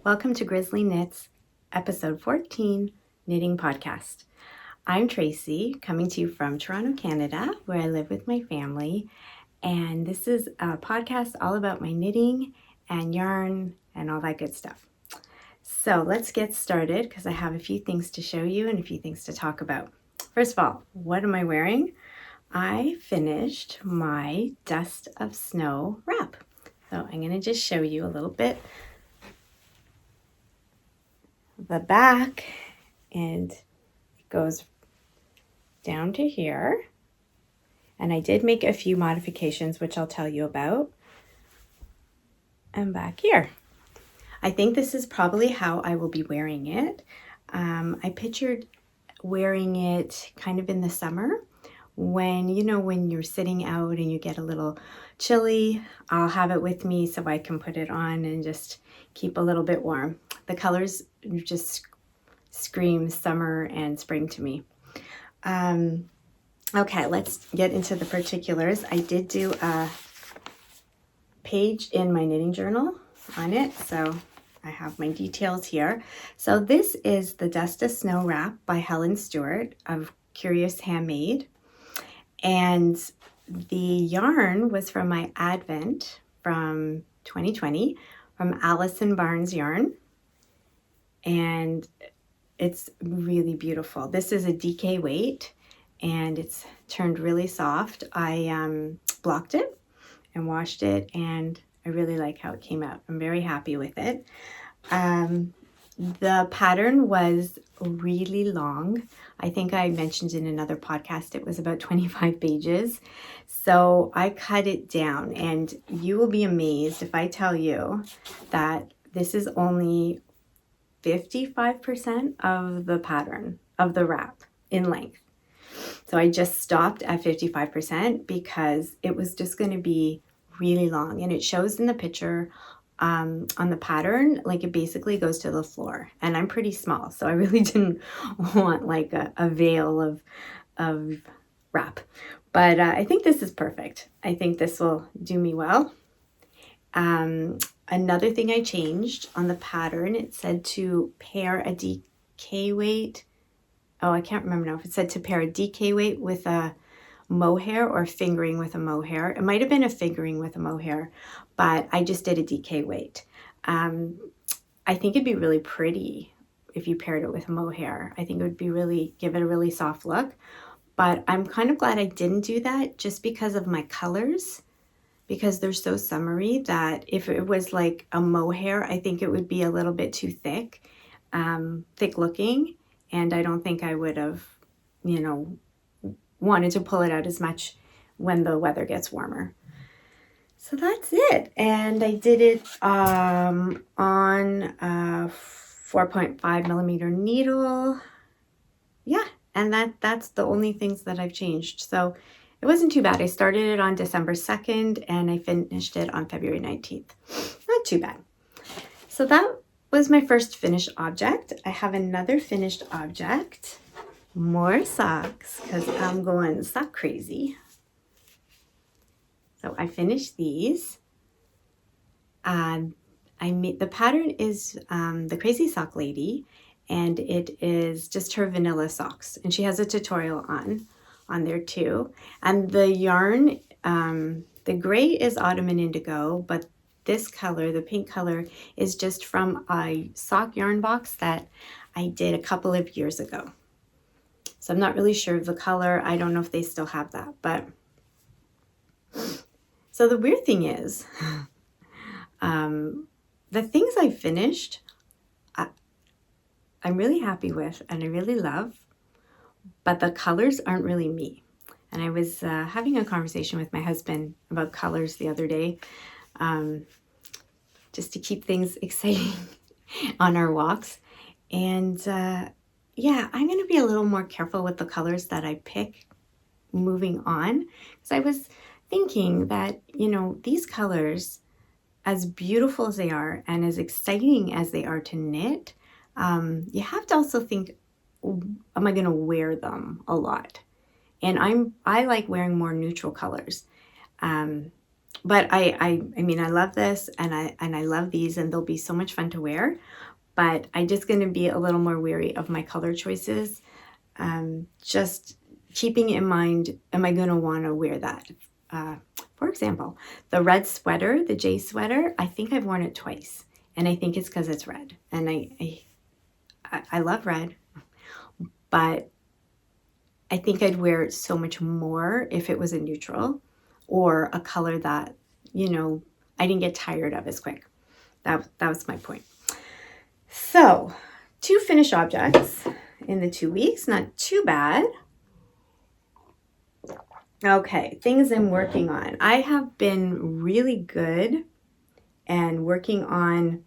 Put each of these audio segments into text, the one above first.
Welcome to Grizzlie Knits, episode 14, Knitting Podcast. I'm Tracy, coming to you from Toronto, Canada, where I live with my family. And this is a podcast all about my knitting and yarn and all that good stuff. So let's get started because I have a few things to show you and a few things to talk about. First of all, what am I wearing? I finished my Dust of Snow wrap. So I'm going to just show you a little bit the back, and it goes down to here. And I did make a few modifications, which I'll tell you about. And back here. I think this is probably how I will be wearing it. I pictured wearing it kind of in the summer when you're sitting out and you get a little chilly. I'll have it with me so I can put it on and just keep a little bit warm. The colors just scream summer and spring to me. Okay, let's get into the particulars. I did do a page in my knitting journal on it, so I have my details here. So this is the Dust of Snow wrap by Helen Stewart of Curious Handmade. And the yarn was from my Advent from 2020 from Allison Barnes Yarn. And it's really beautiful. This is a DK weight and it's turned really soft. I blocked it and washed it and I really like how it came out. I'm very happy with it. The pattern was really long. I think I mentioned in another podcast it was about 25 pages. So I cut it down, and you will be amazed if I tell you that this is only 55% of the pattern of the wrap in length. So I just stopped at 55% because it was just going to be really long, and it shows in the picture on the pattern, like it basically goes to the floor, and I'm pretty small, so I really didn't want like a veil of wrap, but I think this is perfect. I think this will do me well. Another thing I changed on the pattern, it said to pair a DK weight. Oh, I can't remember now if it said to pair a DK weight with a mohair or fingering with a mohair. It might have been a fingering with a mohair, but I just did a DK weight. I think it'd be really pretty if you paired it with a mohair. I think it would be give it a really soft look, but I'm kind of glad I didn't do that just because of my colors, because they're so summery that if it was like a mohair, I think it would be a little bit too thick, thick looking, and I don't think I would have, wanted to pull it out as much when the weather gets warmer. So that's it. And I did it on a 4.5 millimeter needle. Yeah, and that's the only things that I've changed. So it wasn't too bad. I started it on December 2nd and I finished it on February 19th. Not too bad. So that was my first finished object. I have another finished object. More socks, because I'm going sock crazy. So I finished these. The pattern is the Crazy Sock Lady, and it is just her vanilla socks. And she has a tutorial on there too. And the yarn, the gray is Autumn and Indigo, but this color, the pink color, is just from a sock yarn box that I did a couple of years ago. So I'm not really sure of the color. I don't know if they still have that, but so the weird thing is, the things I finished, I'm really happy with and I really love, but the colors aren't really me. And I was having a conversation with my husband about colors the other day, just to keep things exciting on our walks. And yeah, I'm going to be a little more careful with the colors that I pick moving on, because I was thinking that, these colors, as beautiful as they are and as exciting as they are to knit, you have to also think, am I going to wear them a lot? And I like wearing more neutral colors. but I mean, I love this, and I love these, and they'll be so much fun to wear. But I'm just going to be a little more wary of my color choices. Just keeping in mind, am I going to want to wear that? For example, the red sweater, the J sweater, I think I've worn it twice, and I think it's because it's red, and I love red, but I think I'd wear it so much more if it was a neutral or a color that, you know, I didn't get tired of as quick. That was my point. So 2 finished objects in the 2 weeks, not too bad. Okay, things I'm working on. I have been really good and working on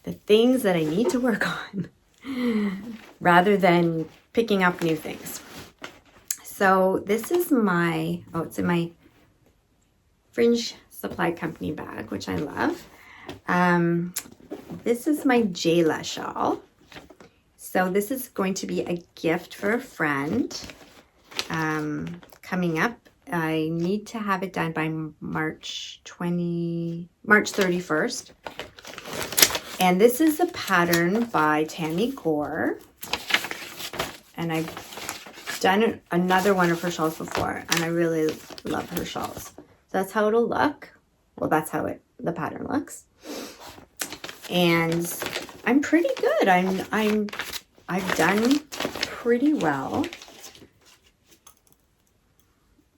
the things that I need to work on rather than picking up new things. So this is my, it's in my Fringe Supply Company bag, which I love. This is my Jayla shawl. So this is going to be a gift for a friend coming up. I need to have it done by March 31st. And this is a pattern by Tammy Gore. And I've done another one of her shawls before, and I really love her shawls. So that's how it'll look. Well, that's how the pattern looks. And I'm pretty good. I've done pretty well.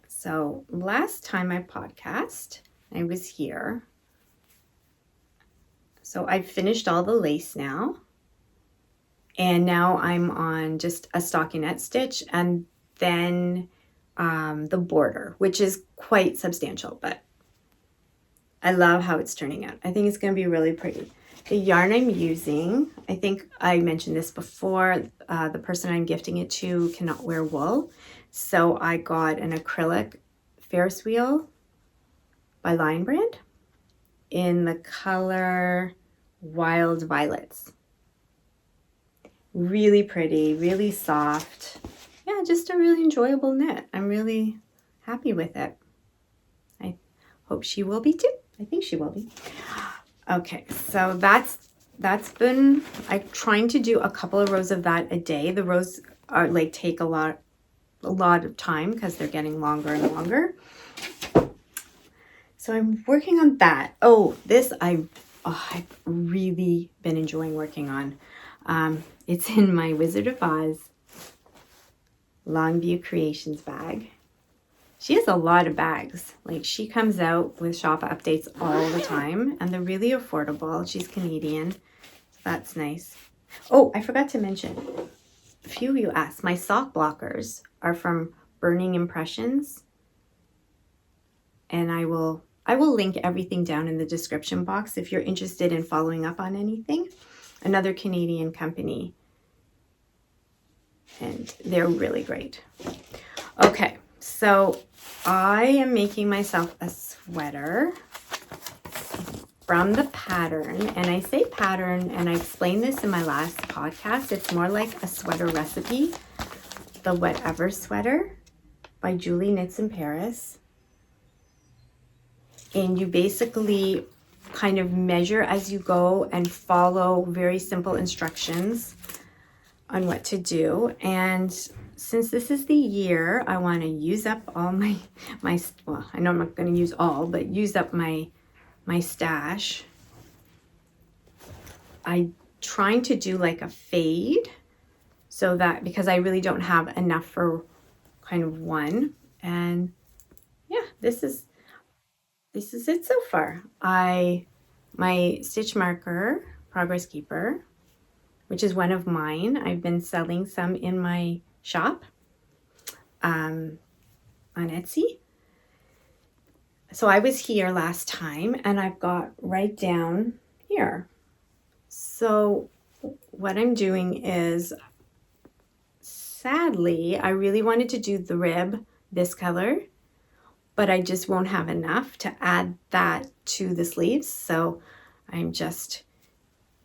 So last time I podcast, I was here. So I've finished all the lace now. And now I'm on just a stockinette stitch and then the border, which is quite substantial, but I love how it's turning out. I think it's going to be really pretty. The yarn I'm using, I think I mentioned this before, the person I'm gifting it to cannot wear wool. So I got an acrylic Ferris wheel by Lion Brand in the color Wild Violets. Really pretty, really soft. Yeah, just a really enjoyable knit. I'm really happy with it. I hope she will be too. I think she will be. Okay, so that's been, I'm trying to do a couple of rows of that a day. The rows are like take a lot of time because they're getting longer and longer. So I'm working on that. Oh, this I've really been enjoying working on. It's in my Wizard of Oz Longview Creations bag. She has a lot of bags. Like, she comes out with shop updates all the time, and they're really affordable. She's Canadian, so that's nice. Oh, I forgot to mention, a few of you asked, my sock blockers are from Burning Impressions, and I will link everything down in the description box if you're interested in following up on anything. Another Canadian company, and they're really great. Okay, so I am making myself a sweater from the pattern, and I say pattern, and I explained this in my last podcast. It's more like a sweater recipe, the Whatever Sweater by Julie Knits in Paris. And you basically kind of measure as you go and follow very simple instructions on what to do. And since this is the year, I want to use up all my well, I know I'm not going to use all, but use up my stash. I'm trying to do like a fade, so that, because I really don't have enough for kind of one. And yeah, this is it so far. My stitch marker, Progress Keeper, which is one of mine. I've been selling some in my shop on Etsy. So I was here last time, and I've got right down here. So what I'm doing is, sadly, I really wanted to do the rib this color, but I just won't have enough to add that to the sleeves. So I'm just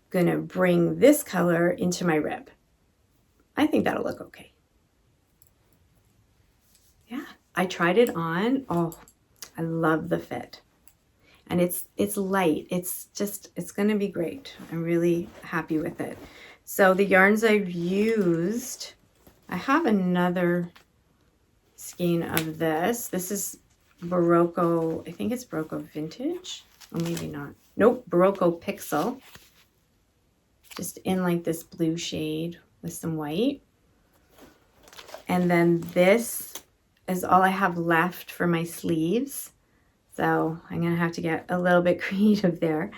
gonna bring this color into my rib. I think that'll look okay. Yeah, I tried it on. Oh, I love the fit. and it's light. It's going to be great. I'm really happy with it. So the yarns I've used, I have another skein of this. This is Barocco, I think it's Barocco Vintage, or maybe not. Nope, Barocco Pixel. Just in like this blue shade with some white. And then this is all I have left for my sleeves. So I'm going to have to get a little bit creative there.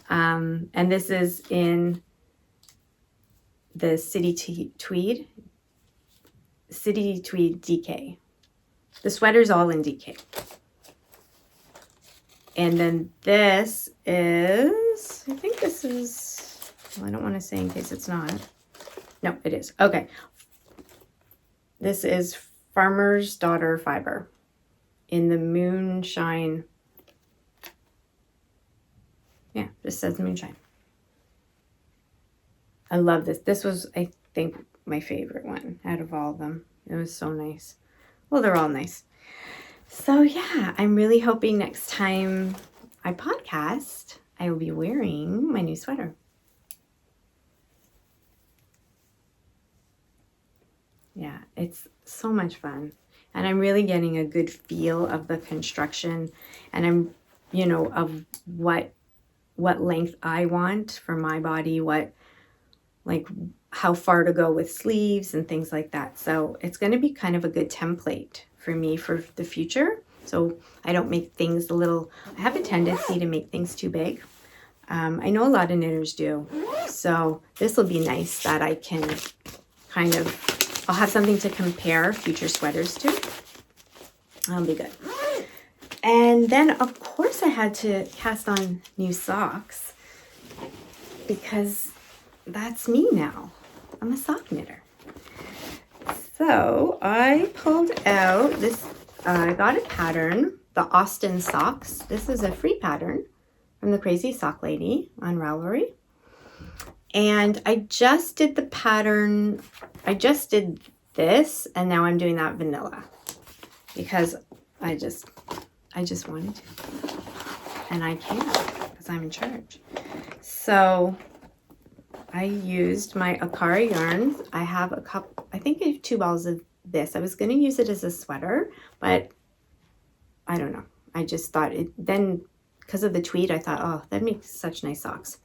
And this is in the City Tweed DK. The sweater's all in DK. And then this is, I think this is, well, I don't want to say in case it's not. No, it is. Okay. This is Farmer's Daughter Fiber in the Moonshine. Yeah, this says Moonshine. I love this. This was, I think, my favorite one out of all of them. It was so nice. Well, they're all nice. So yeah, I'm really hoping next time I podcast, I will be wearing my new sweater. Yeah, it's so much fun. And I'm really getting a good feel of the construction, and I'm, you know, of what length I want for my body, like how far to go with sleeves and things like that. So it's going to be kind of a good template for me for the future. So I don't make things I have a tendency to make things too big. I know a lot of knitters do. So this will be nice that I can kind of, I'll have something to compare future sweaters to. That'll be good. And then of course I had to cast on new socks because that's me now. I'm a sock knitter. So I pulled out this, I got a pattern, the Austin socks. This is a free pattern from the Crazy Sock Lady on Ravelry. And I just did the pattern, I just did this, and now I'm doing that vanilla because I just wanted to. And I can because I'm in charge. So I used my Akara yarns. I have a couple, I think I have 2 balls of this. I was going to use it as a sweater, but I don't know. I just thought it, then because of the tweed, I thought, oh, that makes such nice socks.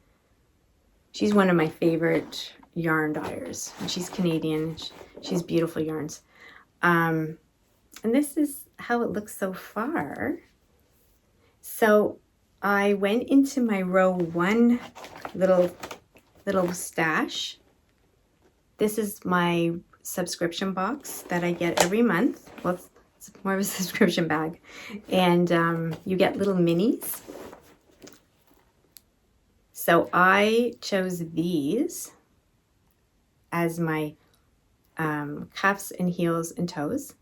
She's one of my favorite yarn dyers. And she's Canadian. She's beautiful yarns. And this is how it looks so far. So I went into my row 1 little stash. This is my subscription box that I get every month. Well, it's more of a subscription bag. And you get little minis. So I chose these as my cuffs and heels and toes.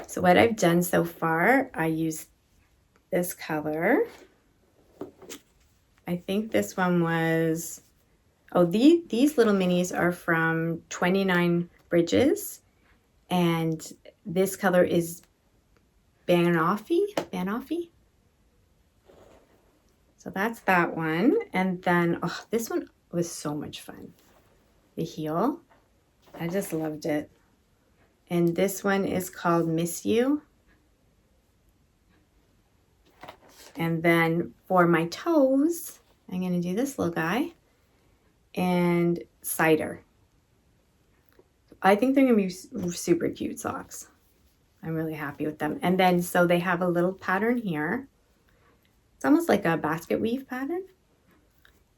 So what I've done so far, I used this color. I think this one was, oh, these little minis are from 29 Bridges, and this color is Banoffee. So that's that one. And then, oh, this one was so much fun. The heel, I just loved it. And this one is called Miss You. And then for my toes, I'm going to do this little guy and Cider. I think they're going to be super cute socks. I'm really happy with them. And then, so they have a little pattern here. It's almost like a basket weave pattern.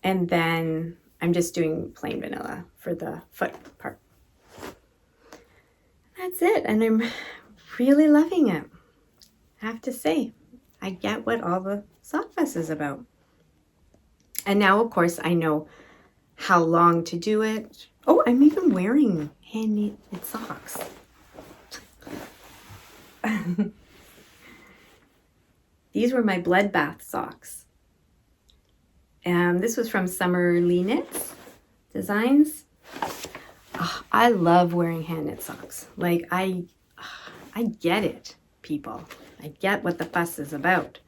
And then I'm just doing plain vanilla for the foot part. That's it. And I'm really loving it. I have to say, I get what all the sock fuss is about. And now, of course, I know how long to do it. Oh, I'm even wearing hand-knit socks. These were my bloodbath socks. This was from Summerly Knits Designs. Oh, I love wearing hand-knit socks. Like, I get it, people. I get what the fuss is about.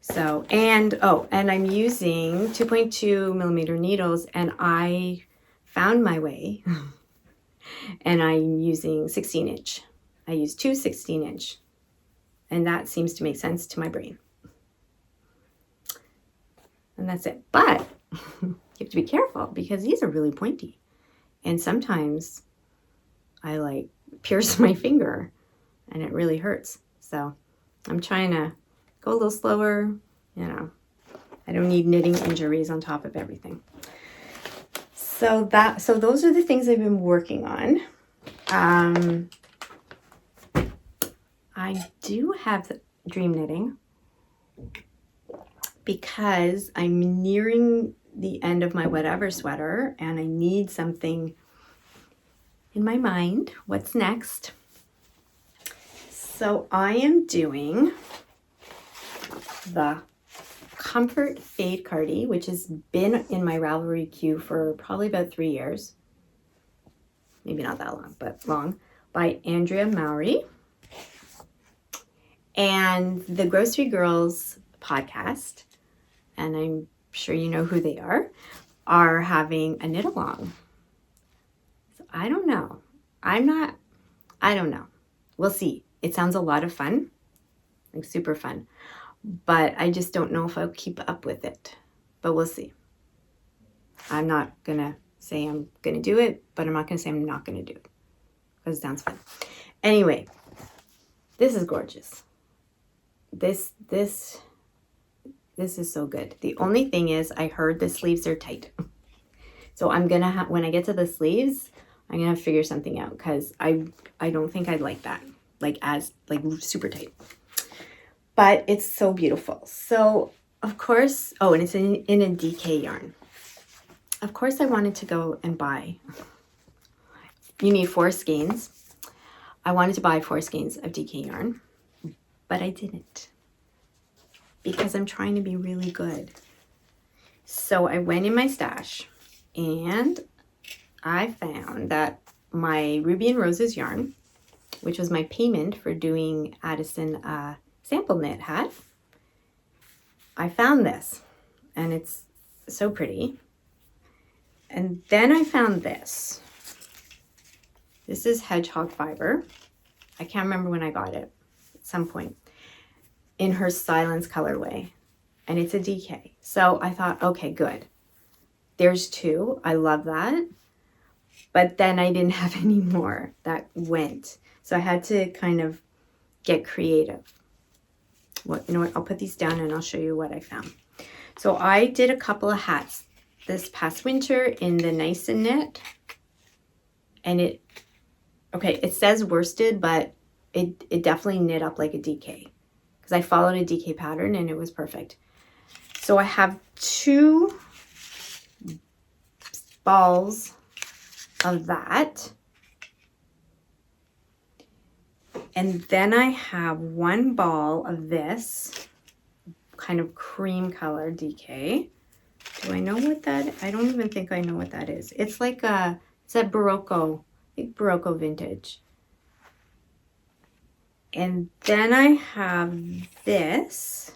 So, and I'm using 2.2 millimeter needles, and I found my way and I'm using 16-inch. I use two 16-inch, and that seems to make sense to my brain. And that's it. But you have to be careful because these are really pointy. And sometimes I like pierce my finger and it really hurts. So I'm trying to go a little slower, you know. I don't need knitting injuries on top of everything. So those are the things I've been working on. I do have dream knitting because I'm nearing the end of my whatever sweater and I need something in my mind. What's next? So I am doing the Comfort Fade Cardi, which has been in my Ravelry queue for probably about 3 years. Maybe not that long, but long, by Andrea Mowry. And the Grocery Girls podcast, and I'm sure you know who they are having a knit along. So I don't know. I don't know. We'll see. It sounds a lot of fun, like super fun, but I just don't know if I'll keep up with it, but we'll see. I'm not going to say I'm going to do it, but I'm not going to say I'm not going to do it because it sounds fun. Anyway, this is gorgeous. This is so good. The only thing is I heard the sleeves are tight. So I'm going to have, when I get to the sleeves, I'm going to figure something out because I don't think I'd like that, like super tight. But it's so beautiful. So of course, and it's in a DK yarn. Of course I wanted to go and buy, you need 4 skeins. I wanted to buy 4 skeins of DK yarn, but I didn't because I'm trying to be really good. So I went in my stash and I found that my Ruby and Roses yarn, which was my payment for doing Addison sample knit hat, I found this and it's so pretty. And then I found this. This is hedgehog fiber. I can't remember when I got it, at some point, in her Silence colorway. And it's a DK. So I thought, okay, good. There's 2. I love that. But then I didn't have any more that went. So I had to kind of get creative. Well, you know what? I'll put these down and I'll show you what I found. So I did a couple of hats this past winter in the Nice and Knit. And it says worsted, but it definitely knit up like a DK. Because I followed a DK pattern and it was perfect. So I have 2 balls of that. And then I have 1 ball of this kind of cream color DK. Do I know what that? I don't even think I know what that is. It's like it's a Barocco, I think Barocco vintage. And then I have this,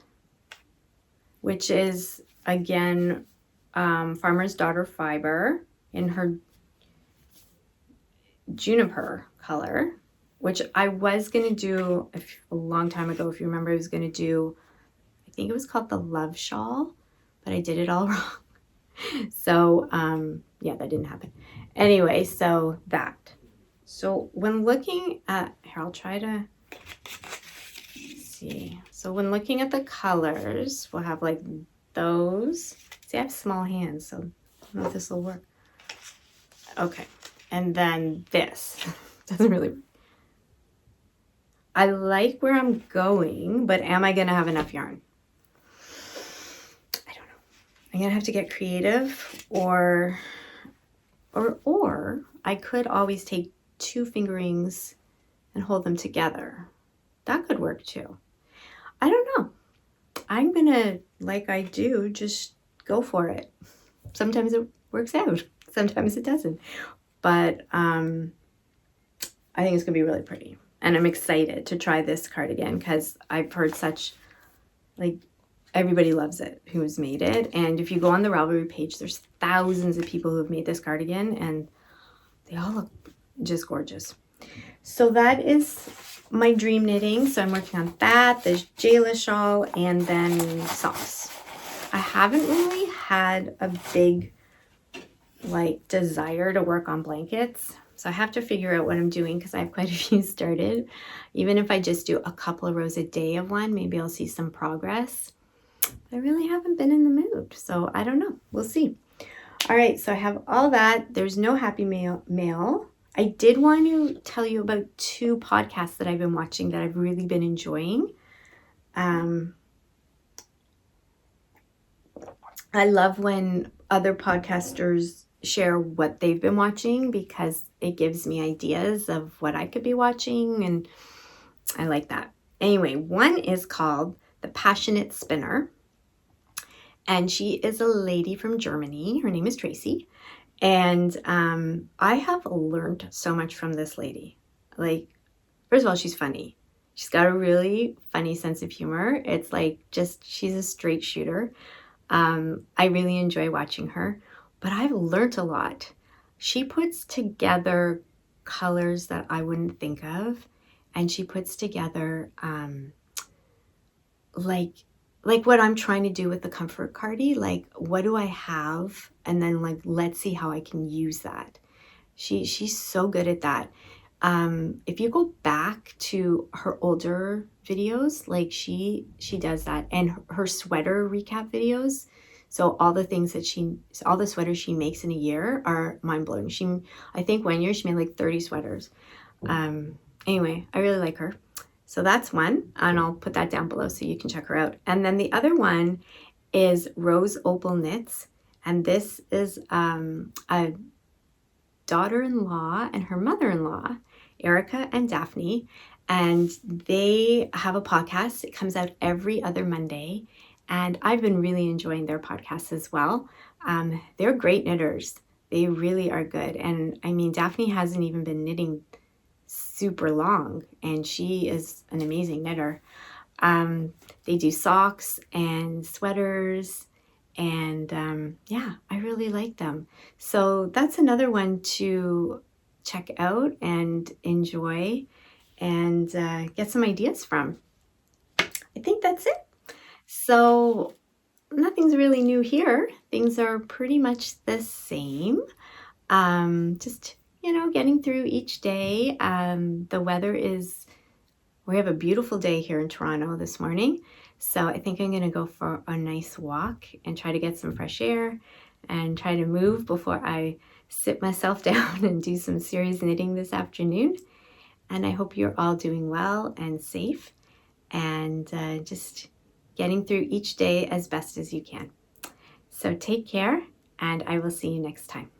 which is again Farmer's Daughter fiber in her juniper color, which I was going to do a long time ago. If you remember, I was going to do, I think it was called the Love Shawl, but I did it all wrong. So, yeah, that didn't happen. Anyway, so that. So when looking at, here, I'll try to see. So when looking at the colors, we'll have like those. See, I have small hands, so I don't know if this will work. Okay. And then this. Doesn't really work. I like where I'm going, but am I going to have enough yarn? I don't know. I'm going to have to get creative, or I could always take 2 fingerings and hold them together. That could work too. I don't know. I'm going to, like I do, just go for it. Sometimes it works out. Sometimes it doesn't. But I think it's going to be really pretty. and I'm excited to try this cardigan because I've heard such, like, everybody loves it who's made it. And if you go on the Ravelry page, there's thousands of people who've made this cardigan and they all look just gorgeous. So that is my dream knitting. So I'm working on that, the Jayla shawl, and then socks. I haven't really had a big like desire to work on blankets. So I have to figure out what I'm doing because I have quite a few started. Even if I just do a couple of rows a day of one, maybe I'll see some progress. I really haven't been in the mood, so I don't know. We'll see. All right, so I have all that. There's no happy mail. I did want to tell you about 2 podcasts that I've been watching that I've really been enjoying. I love when other podcasters share what they've been watching because it gives me ideas of what I could be watching, and I like that. Anyway, one is called ThePassionKnitSpinner, and she is a lady from Germany. Her name is Tracy, and I have learned so much from this lady. Like, first of all, she's funny. She's got a really funny sense of humor. It's like she's a straight shooter. I really enjoy watching her, but I've learned a lot. She puts together colors that I wouldn't think of, and she puts together like what I'm trying to do with the comfort cardi. Like, what do I have? And then like, let's see how I can use that. She's so good at that. If you go back to her older videos, like she does that, and her sweater recap videos. So all the things that all the sweaters she makes in a year are mind blowing. I think one year she made like 30 sweaters. Anyway, I really like her. So that's one, and I'll put that down below so you can check her out. And then the other one is Rose Opal Knits, and this is a daughter-in-law and her mother-in-law, Erica and Daphne, and they have a podcast. It comes out every other Monday, and I've been really enjoying their podcast as well. They're great knitters. They really are good. And I mean, Daphne hasn't even been knitting super long, and she is an amazing knitter. They do socks and sweaters, and yeah, I really like them. So that's another one to check out and enjoy and get some ideas from. I think that's it. So nothing's really new here. Things are pretty much the same. Just, getting through each day. The weather we have a beautiful day here in Toronto this morning. So I think I'm going to go for a nice walk and try to get some fresh air and try to move before I sit myself down and do some serious knitting this afternoon. And I hope you're all doing well and safe and just getting through each day as best as you can. So take care, and I will see you next time.